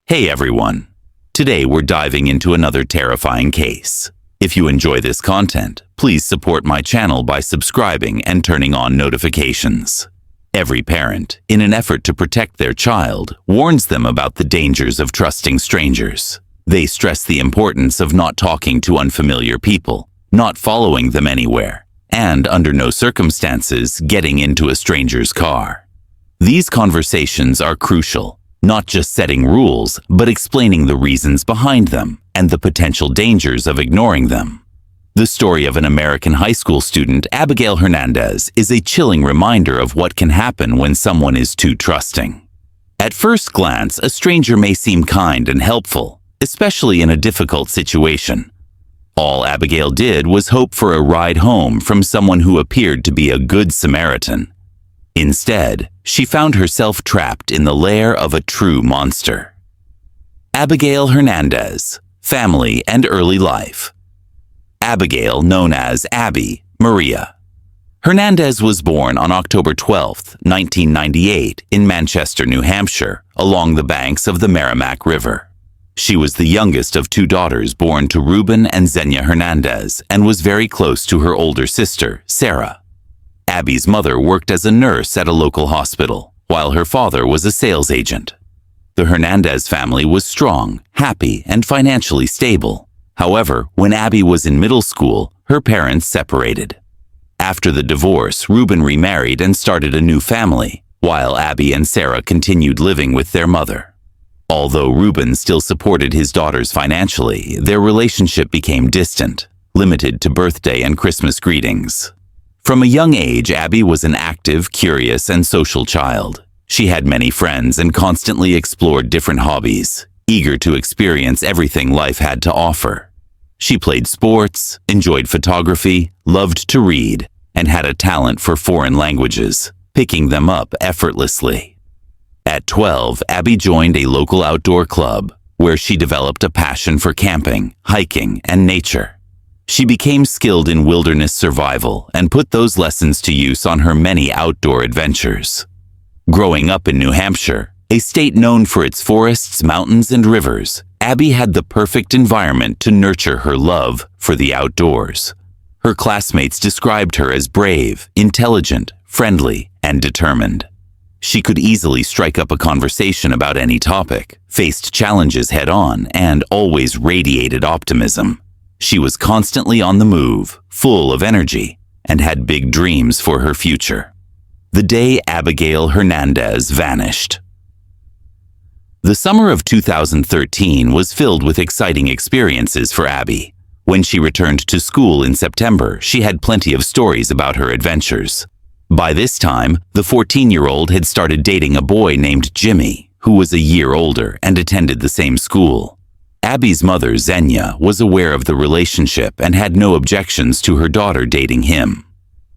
Hey everyone! Today we're diving into another terrifying case. If you enjoy this content, please support my channel by subscribing and turning on notifications. Every parent, in an effort to protect their child, warns them about the dangers of trusting strangers. They stress the importance of not talking to unfamiliar people, not following them anywhere, and under no circumstances getting into a stranger's car. These conversations are crucial, not just setting rules, but explaining the reasons behind them and the potential dangers of ignoring them. The story of an American high school student, Abigail Hernandez, is a chilling reminder of what can happen when someone is too trusting. At first glance, a stranger may seem kind and helpful, especially in a difficult situation. All Abigail did was hope for a ride home from someone who appeared to be a good Samaritan. Instead, she found herself trapped in the lair of a true monster. Abigail Hernandez, family and early life. Abigail, known as Abby Maria Hernandez, was born on October 12, 1998, in Manchester, New Hampshire, along the banks of the Merrimack River. She was the youngest of two daughters born to Ruben and Xenia Hernandez and was very close to her older sister, Sarah. Abby's mother worked as a nurse at a local hospital, while her father was a sales agent. The Hernandez family was strong, happy, and financially stable. However, when Abby was in middle school, her parents separated. After the divorce, Ruben remarried and started a new family, while Abby and Sarah continued living with their mother. Although Ruben still supported his daughters financially, their relationship became distant, limited to birthday and Christmas greetings. From a young age, Abby was an active, curious, and social child. She had many friends and constantly explored different hobbies, eager to experience everything life had to offer. She played sports, enjoyed photography, loved to read, and had a talent for foreign languages, picking them up effortlessly. At 12, Abby joined a local outdoor club, where she developed a passion for camping, hiking, and nature. She became skilled in wilderness survival and put those lessons to use on her many outdoor adventures. Growing up in New Hampshire, a state known for its forests, mountains, and rivers, Abby had the perfect environment to nurture her love for the outdoors. Her classmates described her as brave, intelligent, friendly, and determined. She could easily strike up a conversation about any topic, faced challenges head-on, and always radiated optimism. She was constantly on the move, full of energy, and had big dreams for her future. The day Abigail Hernandez vanished. The summer of 2013 was filled with exciting experiences for Abby. When she returned to school in September, she had plenty of stories about her adventures. By this time, the 14-year-old had started dating a boy named Jimmy, who was a year older and attended the same school. Abby's mother, Xenia, was aware of the relationship and had no objections to her daughter dating him.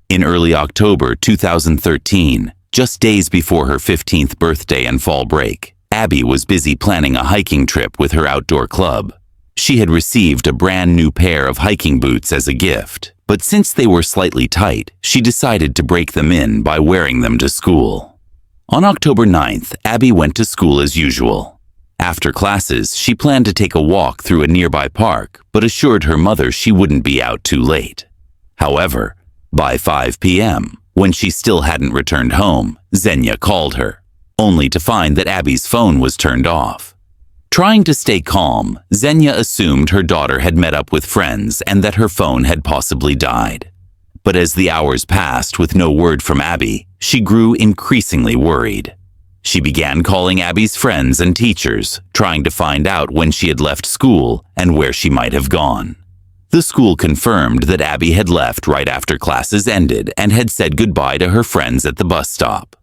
In early October 2013, just days before her 15th birthday and fall break, Abby was busy planning a hiking trip with her outdoor club. She had received a brand new pair of hiking boots as a gift, but since they were slightly tight, she decided to break them in by wearing them to school. On October 9th, Abby went to school as usual. After classes, she planned to take a walk through a nearby park, but assured her mother she wouldn't be out too late. However, by 5 p.m., when she still hadn't returned home, Xenia called her, only to find that Abby's phone was turned off. Trying to stay calm, Xenia assumed her daughter had met up with friends and that her phone had possibly died. But as the hours passed with no word from Abby, she grew increasingly worried. She began calling Abby's friends and teachers, trying to find out when she had left school and where she might have gone. The school confirmed that Abby had left right after classes ended and had said goodbye to her friends at the bus stop.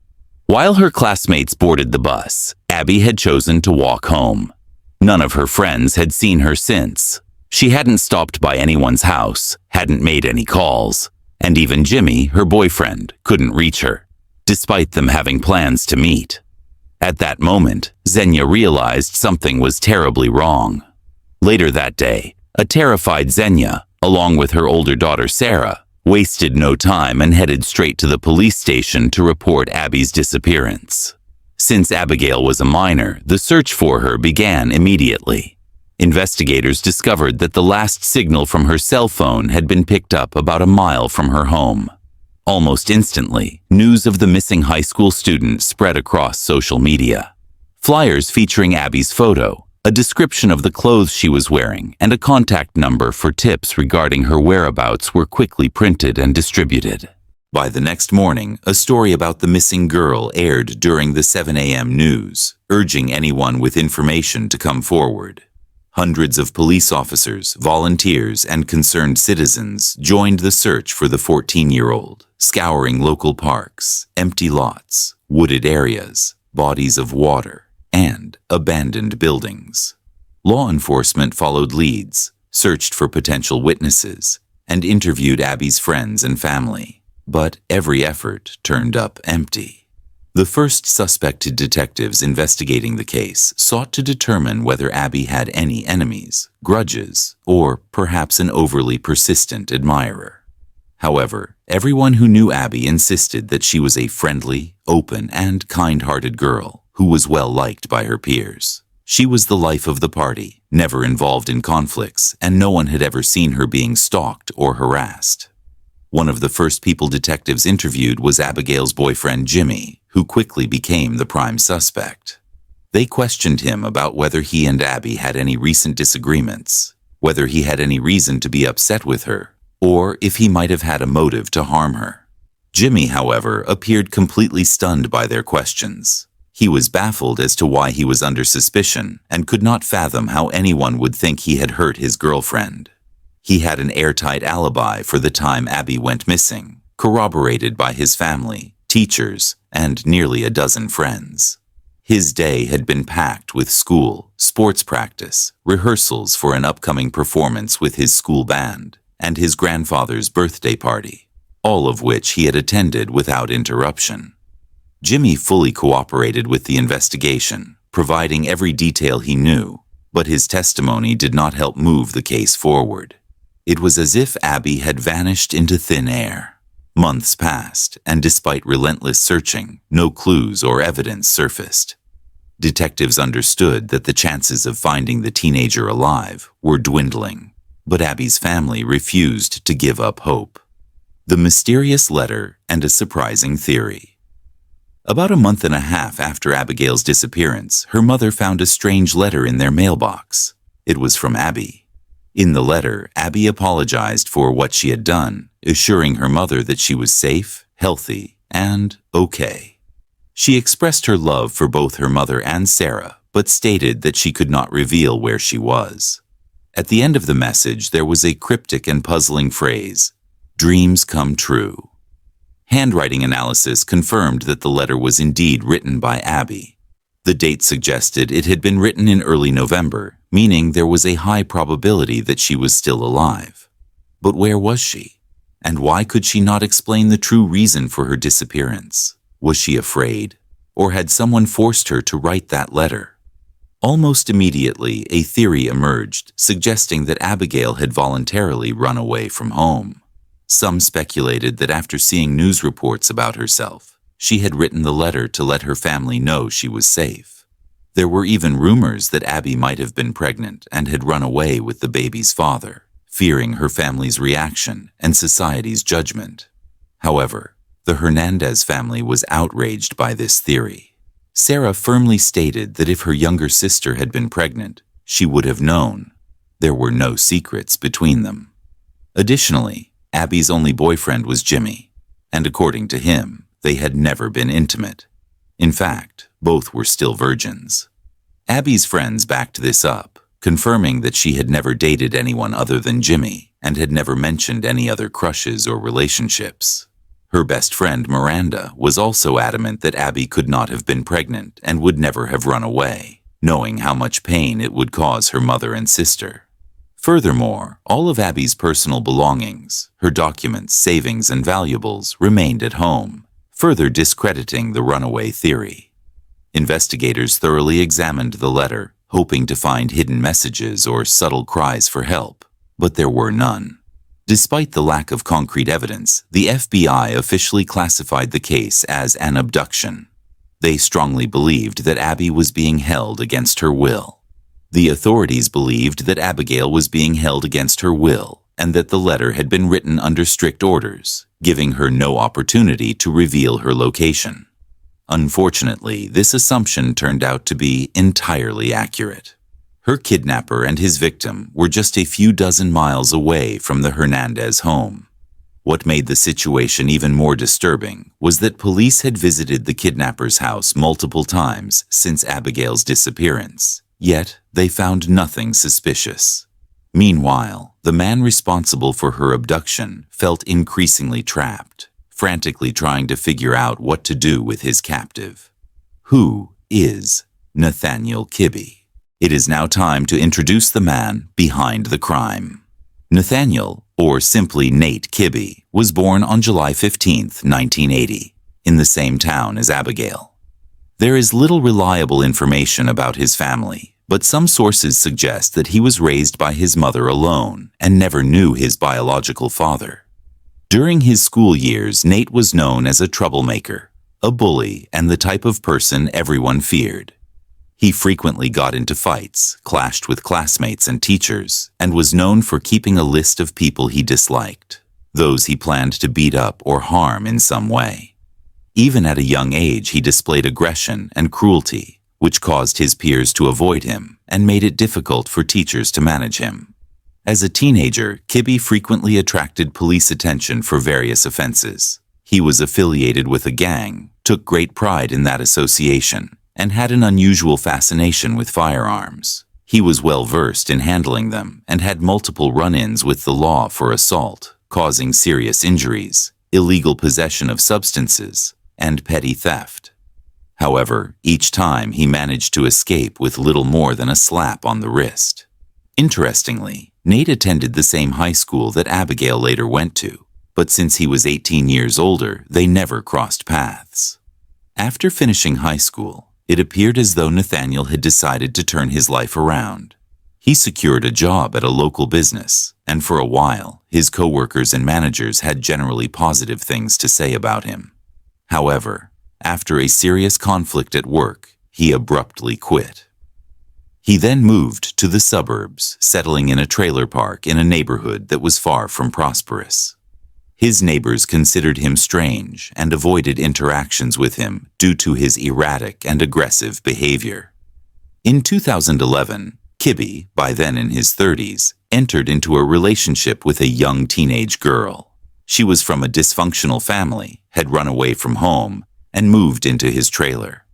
While her classmates boarded the bus, Abby had chosen to walk home. None of her friends had seen her since. She hadn't stopped by anyone's house, hadn't made any calls, and even Jimmy, her boyfriend, couldn't reach her, despite them having plans to meet. At that moment, Xenia realized something was terribly wrong. Later that day, a terrified Xenia, along with her older daughter Sarah, wasted no time and headed straight to the police station to report Abby's disappearance. Since Abigail was a minor, the search for her began immediately. Investigators discovered that the last signal from her cell phone had been picked up about a mile from her home. Almost instantly, news of the missing high school student spread across social media. Flyers featuring Abby's photo, a description of the clothes she was wearing, and a contact number for tips regarding her whereabouts were quickly printed and distributed. By the next morning, a story about the missing girl aired during the 7 a.m. news, urging anyone with information to come forward. Hundreds of police officers, volunteers, and concerned citizens joined the search for the 14-year-old, scouring local parks, empty lots, wooded areas, bodies of water, and abandoned buildings. Law enforcement followed leads, searched for potential witnesses, and interviewed Abby's friends and family. But every effort turned up empty. The first suspected detectives investigating the case sought to determine whether Abby had any enemies, grudges, or perhaps an overly persistent admirer. However, everyone who knew Abby insisted that she was a friendly, open, and kind-hearted girl who was well liked by her peers. She was the life of the party, never involved in conflicts, and no one had ever seen her being stalked or harassed. One of the first people detectives interviewed was Abigail's boyfriend Jimmy, who quickly became the prime suspect. They questioned him about whether he and Abby had any recent disagreements, whether he had any reason to be upset with her, or if he might have had a motive to harm her. Jimmy, however, appeared completely stunned by their questions. He was baffled as to why he was under suspicion and could not fathom how anyone would think he had hurt his girlfriend. He had an airtight alibi for the time Abby went missing, corroborated by his family, teachers, and nearly a dozen friends. His day had been packed with school, sports practice, rehearsals for an upcoming performance with his school band, and his grandfather's birthday party, all of which he had attended without interruption. Jimmy fully cooperated with the investigation, providing every detail he knew, but his testimony did not help move the case forward. It was as if Abby had vanished into thin air. Months passed, and despite relentless searching, no clues or evidence surfaced. Detectives understood that the chances of finding the teenager alive were dwindling, but Abby's family refused to give up hope. The mysterious letter and a surprising theory. About a month and a half after Abigail's disappearance, her mother found a strange letter in their mailbox. It was from Abby. In the letter, Abby apologized for what she had done, assuring her mother that she was safe, healthy, and okay. She expressed her love for both her mother and Sarah, but stated that she could not reveal where she was. At the end of the message, there was a cryptic and puzzling phrase, "Dreams come true." Handwriting analysis confirmed that the letter was indeed written by Abby. The date suggested it had been written in early November, meaning there was a high probability that she was still alive. But where was she? And why could she not explain the true reason for her disappearance? Was she afraid? Or had someone forced her to write that letter? Almost immediately, a theory emerged, suggesting that Abigail had voluntarily run away from home. Some speculated that after seeing news reports about herself, she had written the letter to let her family know she was safe. There were even rumors that Abby might have been pregnant and had run away with the baby's father, fearing her family's reaction and society's judgment. However, the Hernandez family was outraged by this theory. Sarah firmly stated that if her younger sister had been pregnant, she would have known. There were no secrets between them. Additionally, Abby's only boyfriend was Jimmy, and according to him, they had never been intimate. In fact, both were still virgins. Abby's friends backed this up, confirming that she had never dated anyone other than Jimmy and had never mentioned any other crushes or relationships. Her best friend, Miranda, was also adamant that Abby could not have been pregnant and would never have run away, knowing how much pain it would cause her mother and sister. Furthermore, all of Abby's personal belongings, her documents, savings, and valuables remained at home, further discrediting the runaway theory. Investigators thoroughly examined the letter, hoping to find hidden messages or subtle cries for help, but there were none. Despite the lack of concrete evidence, the FBI officially classified the case as an abduction. They strongly believed that Abby was being held against her will. The authorities believed that Abigail was being held against her will and that the letter had been written under strict orders, giving her no opportunity to reveal her location. Unfortunately, this assumption turned out to be entirely accurate. Her kidnapper and his victim were just a few dozen miles away from the Hernandez home. What made the situation even more disturbing was that police had visited the kidnapper's house multiple times since Abigail's disappearance, yet they found nothing suspicious. Meanwhile, the man responsible for her abduction felt increasingly trapped, frantically trying to figure out what to do with his captive. Who is Nathaniel Kibbe? It is now time to introduce the man behind the crime. Nathaniel, or simply Nate Kibbe, was born on July 15, 1980, in the same town as Abigail. There is little reliable information about his family, but some sources suggest that he was raised by his mother alone and never knew his biological father. During his school years, Nate was known as a troublemaker, a bully, and the type of person everyone feared. He frequently got into fights, clashed with classmates and teachers, and was known for keeping a list of people he disliked, those he planned to beat up or harm in some way. Even at a young age, he displayed aggression and cruelty, which caused his peers to avoid him and made it difficult for teachers to manage him. As a teenager, Kibbe frequently attracted police attention for various offenses. He was affiliated with a gang, took great pride in that association, and had an unusual fascination with firearms. He was well versed in handling them and had multiple run-ins with the law for assault, causing serious injuries, illegal possession of substances, and petty theft. However, each time he managed to escape with little more than a slap on the wrist. Interestingly, Nate attended the same high school that Abigail later went to, but since he was 18 years older, they never crossed paths. After finishing high school, it appeared as though Nathaniel had decided to turn his life around. He secured a job at a local business, and for a while, his coworkers and managers had generally positive things to say about him. However, after a serious conflict at work, he abruptly quit. He then moved to the suburbs, settling in a trailer park in a neighborhood that was far from prosperous. His neighbors considered him strange and avoided interactions with him due to his erratic and aggressive behavior. In 2011, Kibbe, by then in his 30s, entered into a relationship with a young teenage girl. She was from a dysfunctional family, had run away from home, and moved into his trailer.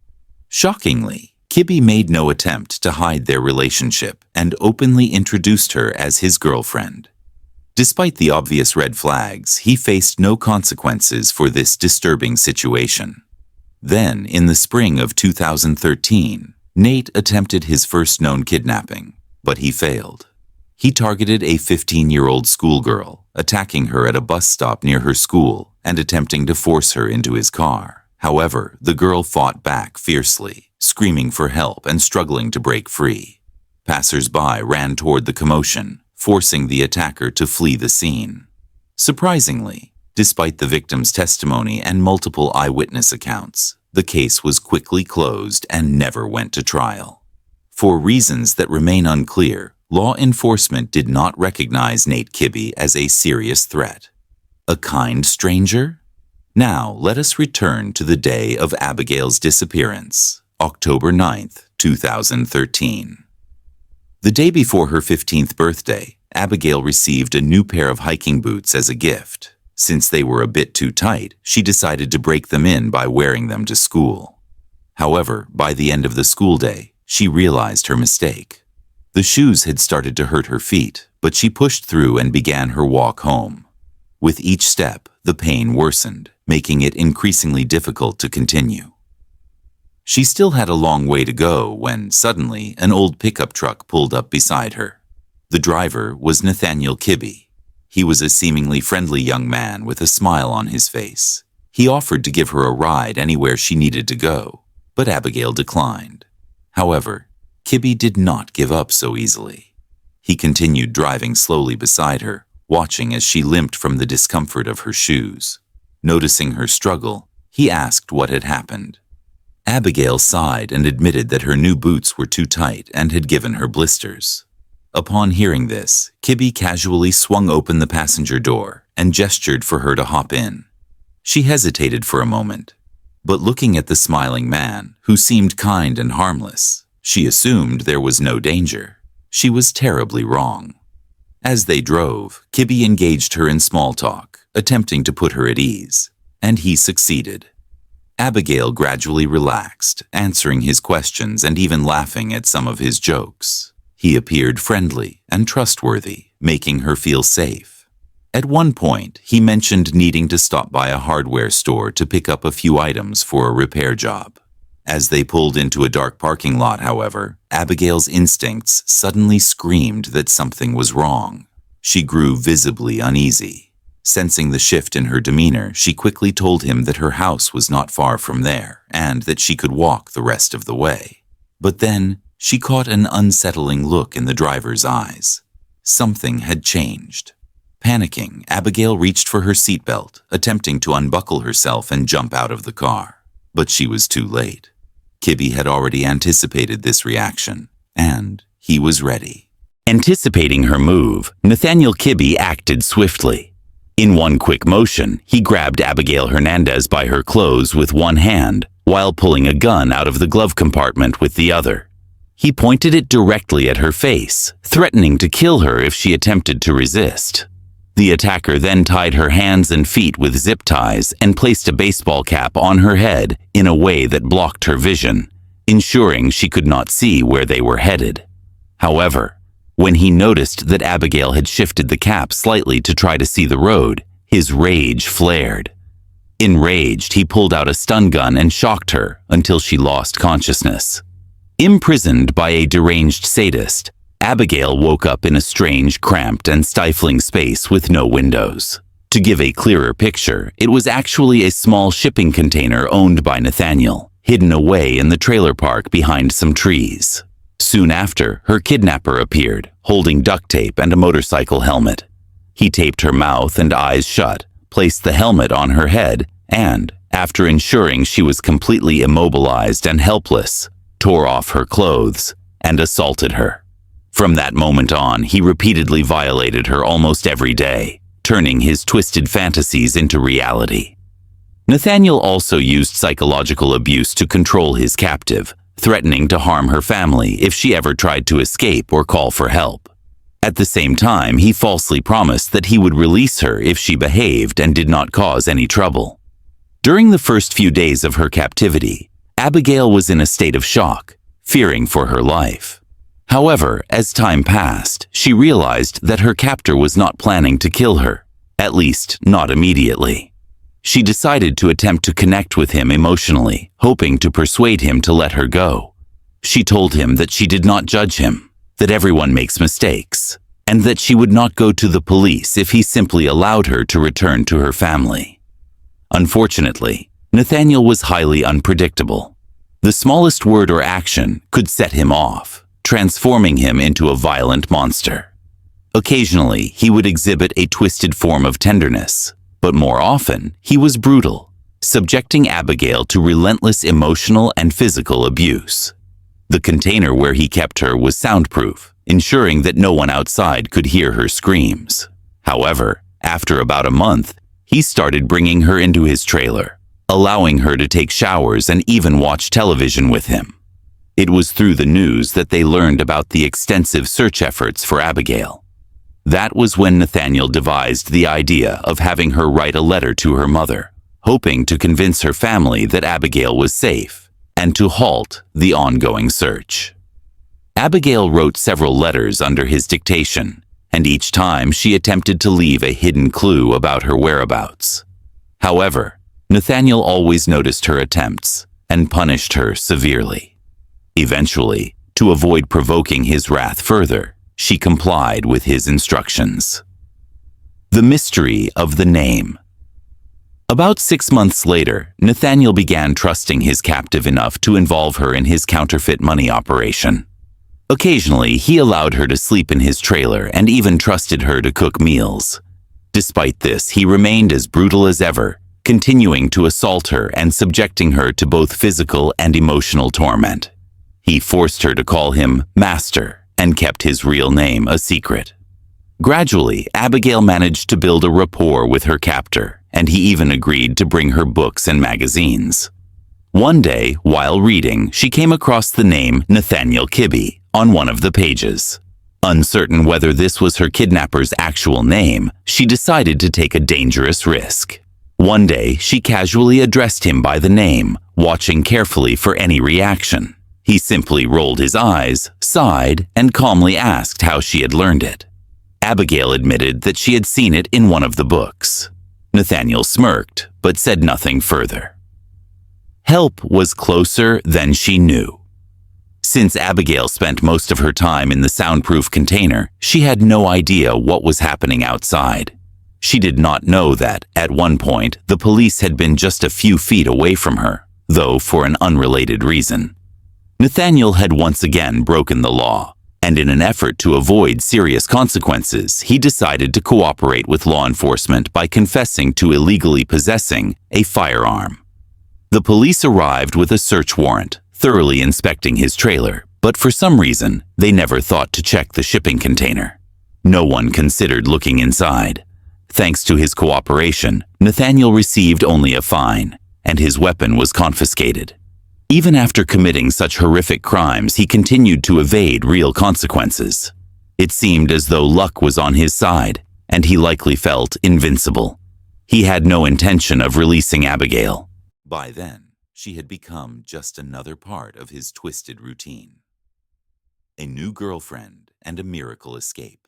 Shockingly, Kibbe made no attempt to hide their relationship and openly introduced her as his girlfriend. Despite the obvious red flags, he faced no consequences for this disturbing situation. Then, in the spring of 2013, Nate attempted his first known kidnapping, but he failed. He targeted a 15-year-old schoolgirl, attacking her at a bus stop near her school and attempting to force her into his car. However, the girl fought back fiercely, screaming for help and struggling to break free. Passers-by ran toward the commotion, forcing the attacker to flee the scene. Surprisingly, despite the victim's testimony and multiple eyewitness accounts, the case was quickly closed and never went to trial. For reasons that remain unclear, law enforcement did not recognize Nate Kibbe as a serious threat. A kind stranger? Now, let us return to the day of Abigail's disappearance, October 9, 2013. The day before her 15th birthday, Abigail received a new pair of hiking boots as a gift. Since they were a bit too tight, she decided to break them in by wearing them to school. However, by the end of the school day, she realized her mistake. The shoes had started to hurt her feet, but she pushed through and began her walk home. With each step, the pain worsened, making it increasingly difficult to continue. She still had a long way to go when, suddenly, an old pickup truck pulled up beside her. The driver was Nathaniel Kibbe. He was a seemingly friendly young man with a smile on his face. He offered to give her a ride anywhere she needed to go, but Abigail declined. However, Kibbe did not give up so easily. He continued driving slowly beside her, watching as she limped from the discomfort of her shoes. Noticing her struggle, he asked what had happened. Abigail sighed and admitted that her new boots were too tight and had given her blisters. Upon hearing this, Kibby casually swung open the passenger door and gestured for her to hop in. She hesitated for a moment, but looking at the smiling man, who seemed kind and harmless, she assumed there was no danger. She was terribly wrong. As they drove, Kibby engaged her in small talk, attempting to put her at ease, and he succeeded. Abigail gradually relaxed, answering his questions and even laughing at some of his jokes. He appeared friendly and trustworthy, making her feel safe. At one point, he mentioned needing to stop by a hardware store to pick up a few items for a repair job. As they pulled into a dark parking lot, however, Abigail's instincts suddenly screamed that something was wrong. She grew visibly uneasy. Sensing the shift in her demeanor, she quickly told him that her house was not far from there and that she could walk the rest of the way. But then, she caught an unsettling look in the driver's eyes. Something had changed. Panicking, Abigail reached for her seatbelt, attempting to unbuckle herself and jump out of the car. But she was too late. Kibby had already anticipated this reaction, and he was ready. Anticipating her move, Nathaniel Kibby acted swiftly. In one quick motion, he grabbed Abigail Hernandez by her clothes with one hand, while pulling a gun out of the glove compartment with the other. He pointed it directly at her face, threatening to kill her if she attempted to resist. The attacker then tied her hands and feet with zip ties and placed a baseball cap on her head in a way that blocked her vision, ensuring she could not see where they were headed. However, when he noticed that Abigail had shifted the cap slightly to try to see the road, his rage flared. Enraged, he pulled out a stun gun and shocked her until she lost consciousness. Imprisoned by a deranged sadist, Abigail woke up in a strange, cramped, and stifling space with no windows. To give a clearer picture, it was actually a small shipping container owned by Nathaniel, hidden away in the trailer park behind some trees. Soon after, her kidnapper appeared, holding duct tape and a motorcycle helmet. He taped her mouth and eyes shut, placed the helmet on her head, and, after ensuring she was completely immobilized and helpless, tore off her clothes and assaulted her. From that moment on, he repeatedly violated her almost every day, turning his twisted fantasies into reality. Nathaniel also used psychological abuse to control his captive, threatening to harm her family if she ever tried to escape or call for help. At the same time, he falsely promised that he would release her if she behaved and did not cause any trouble. During the first few days of her captivity, Abigail was in a state of shock, fearing for her life. However, as time passed, she realized that her captor was not planning to kill her, at least not immediately. She decided to attempt to connect with him emotionally, hoping to persuade him to let her go. She told him that she did not judge him, that everyone makes mistakes, and that she would not go to the police if he simply allowed her to return to her family. Unfortunately, Nathaniel was highly unpredictable. The smallest word or action could set him off, transforming him into a violent monster. Occasionally, he would exhibit a twisted form of tenderness, but more often, he was brutal, subjecting Abigail to relentless emotional and physical abuse. The container where he kept her was soundproof, ensuring that no one outside could hear her screams. However, after about a month, he started bringing her into his trailer, allowing her to take showers and even watch television with him. It was through the news that they learned about the extensive search efforts for Abigail. That was when Nathaniel devised the idea of having her write a letter to her mother, hoping to convince her family that Abigail was safe and to halt the ongoing search. Abigail wrote several letters under his dictation, and each time she attempted to leave a hidden clue about her whereabouts. However, Nathaniel always noticed her attempts and punished her severely. Eventually, to avoid provoking his wrath further, she complied with his instructions. The mystery of the name. About 6 months later, Nathaniel began trusting his captive enough to involve her in his counterfeit money operation. Occasionally, he allowed her to sleep in his trailer and even trusted her to cook meals. Despite this, he remained as brutal as ever, continuing to assault her and subjecting her to both physical and emotional torment. He forced her to call him Master and kept his real name a secret. Gradually, Abigail managed to build a rapport with her captor, and he even agreed to bring her books and magazines. One day, while reading, she came across the name Nathaniel Kibbe on one of the pages. Uncertain whether this was her kidnapper's actual name, she decided to take a dangerous risk. One day, she casually addressed him by the name, watching carefully for any reaction. He simply rolled his eyes, sighed, and calmly asked how she had learned it. Abigail admitted that she had seen it in one of the books. Nathaniel smirked, but said nothing further. Help was closer than she knew. Since Abigail spent most of her time in the soundproof container, she had no idea what was happening outside. She did not know that, at one point, the police had been just a few feet away from her, though for an unrelated reason. Nathaniel had once again broken the law, and in an effort to avoid serious consequences, he decided to cooperate with law enforcement by confessing to illegally possessing a firearm. The police arrived with a search warrant, thoroughly inspecting his trailer, but for some reason, they never thought to check the shipping container. No one considered looking inside. Thanks to his cooperation, Nathaniel received only a fine, and his weapon was confiscated. Even after committing such horrific crimes, he continued to evade real consequences. It seemed as though luck was on his side, and he likely felt invincible. He had no intention of releasing Abigail. By then, she had become just another part of his twisted routine. A new girlfriend and a miracle escape.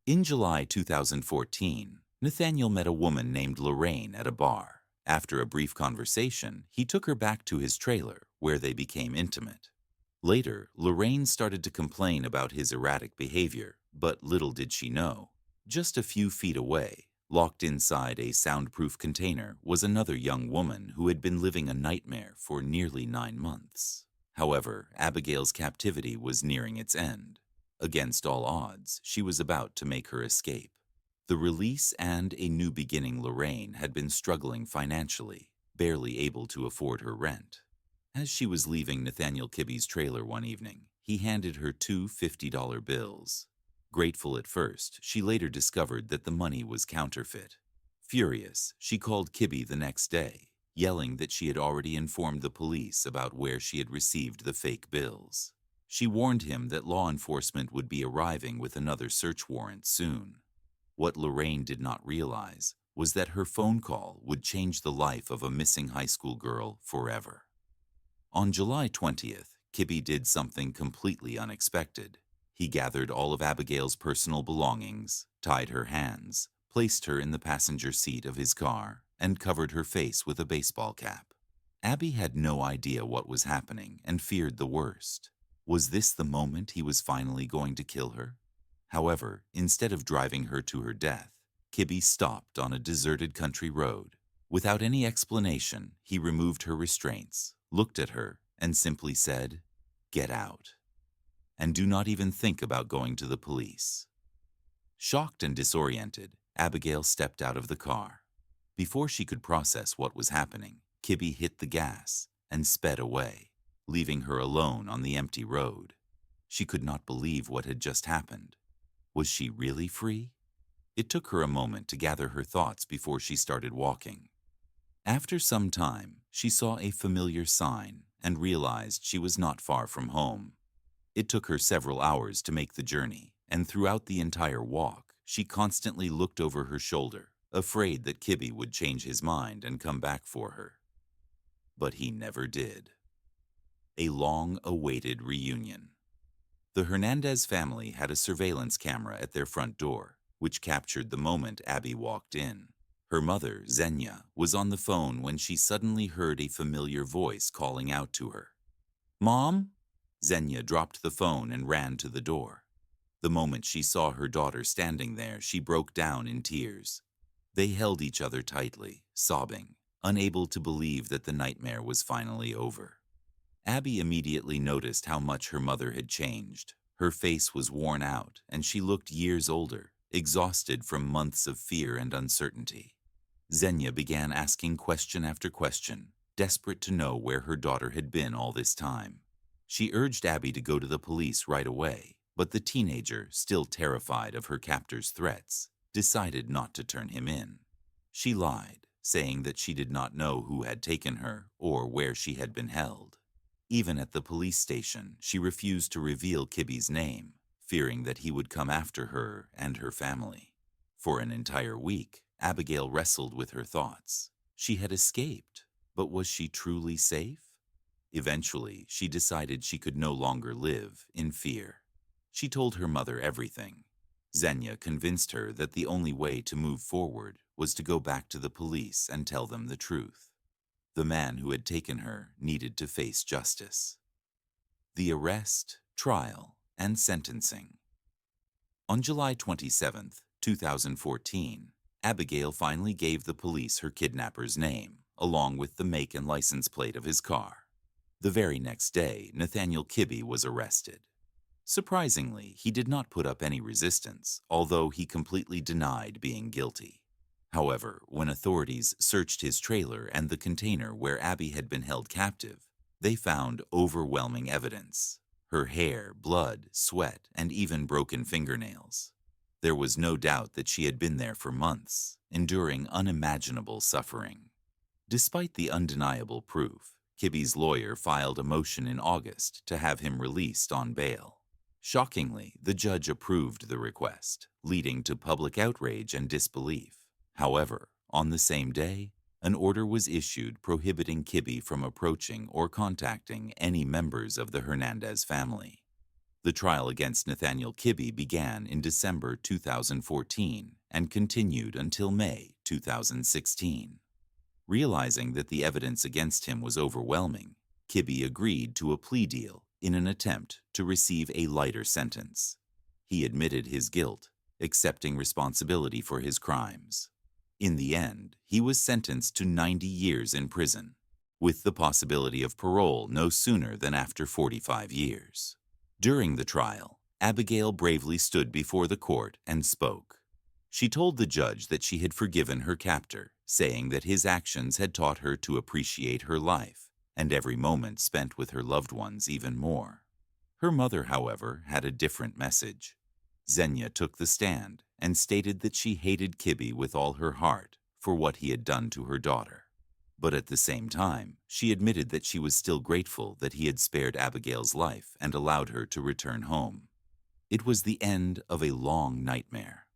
In July 2014, Nathaniel met a woman named Lorraine at a bar. After a brief conversation, he took her back to his trailer, where they became intimate. Later, Lorraine started to complain about his erratic behavior, but little did she know, just a few feet away, locked inside a soundproof container, was another young woman who had been living a nightmare for nearly 9 months. However, Abigail's captivity was nearing its end. Against all odds, she was about to make her escape. The release and a new beginning Lorraine had been struggling financially, barely able to afford her rent. As she was leaving Nathaniel Kibbe's trailer one evening, he handed her 2 $50 bills. Grateful at first, she later discovered that the money was counterfeit. Furious, she called Kibbe the next day, yelling that she had already informed the police about where she had received the fake bills. She warned him that law enforcement would be arriving with another search warrant soon. What Lorraine did not realize was that her phone call would change the life of a missing high school girl forever. On July 20th, Kibbe did something completely unexpected. He gathered all of Abigail's personal belongings, tied her hands, placed her in the passenger seat of his car, and covered her face with a baseball cap. Abby had no idea what was happening and feared the worst. Was this the moment he was finally going to kill her? However, instead of driving her to her death, Kibbe stopped on a deserted country road. Without any explanation, he removed her restraints, looked at her, and simply said, "Get out. And do not even think about going to the police." Shocked and disoriented, Abigail stepped out of the car. Before she could process what was happening, Kibbe hit the gas and sped away, leaving her alone on the empty road. She could not believe what had just happened. Was she really free? It took her a moment to gather her thoughts before she started walking. After some time, she saw a familiar sign and realized she was not far from home. It took her several hours to make the journey, and throughout the entire walk, she constantly looked over her shoulder, afraid that Kibbe would change his mind and come back for her. But he never did. A long-awaited reunion. The Hernandez family had a surveillance camera at their front door, which captured the moment Abby walked in. Her mother, Xenia, was on the phone when she suddenly heard a familiar voice calling out to her. "Mom?" Xenia dropped the phone and ran to the door. The moment she saw her daughter standing there, she broke down in tears. They held each other tightly, sobbing, unable to believe that the nightmare was finally over. Abby immediately noticed how much her mother had changed. Her face was worn out, and she looked years older, exhausted from months of fear and uncertainty. Xenia began asking question after question, desperate to know where her daughter had been all this time. She urged Abby to go to the police right away, but the teenager, still terrified of her captor's threats, decided not to turn him in. She lied, saying that she did not know who had taken her or where she had been held. Even at the police station, she refused to reveal Kibby's name, fearing that he would come after her and her family. For an entire week, Abigail wrestled with her thoughts. She had escaped, but was she truly safe? Eventually, she decided she could no longer live in fear. She told her mother everything. Xenia convinced her that the only way to move forward was to go back to the police and tell them the truth. The man who had taken her needed to face justice. The arrest, trial, and sentencing. On July 27, 2014, Abigail finally gave the police her kidnapper's name, along with the make and license plate of his car. The very next day, Nathaniel Kibbe was arrested. Surprisingly, he did not put up any resistance, although he completely denied being guilty. However, when authorities searched his trailer and the container where Abby had been held captive, they found overwhelming evidence: her hair, blood, sweat, and even broken fingernails. There was no doubt that she had been there for months, enduring unimaginable suffering. Despite the undeniable proof, Kibbe's lawyer filed a motion in August to have him released on bail. Shockingly, the judge approved the request, leading to public outrage and disbelief. However, on the same day, an order was issued prohibiting Kibbe from approaching or contacting any members of the Hernandez family. The trial against Nathaniel Kibbe began in December 2014 and continued until May 2016. Realizing that the evidence against him was overwhelming, Kibbe agreed to a plea deal in an attempt to receive a lighter sentence. He admitted his guilt, accepting responsibility for his crimes. In the end, he was sentenced to 90 years in prison, with the possibility of parole no sooner than after 45 years. During the trial, Abigail bravely stood before the court and spoke. She told the judge that she had forgiven her captor, saying that his actions had taught her to appreciate her life and every moment spent with her loved ones even more. Her mother, however, had a different message. Xenia took the stand and stated that she hated Kibbe with all her heart for what he had done to her daughter. But at the same time, she admitted that she was still grateful that he had spared Abigail's life and allowed her to return home. It was the end of a long nightmare.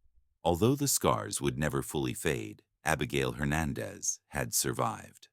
Although the scars would never fully fade, Abigail Hernandez had survived.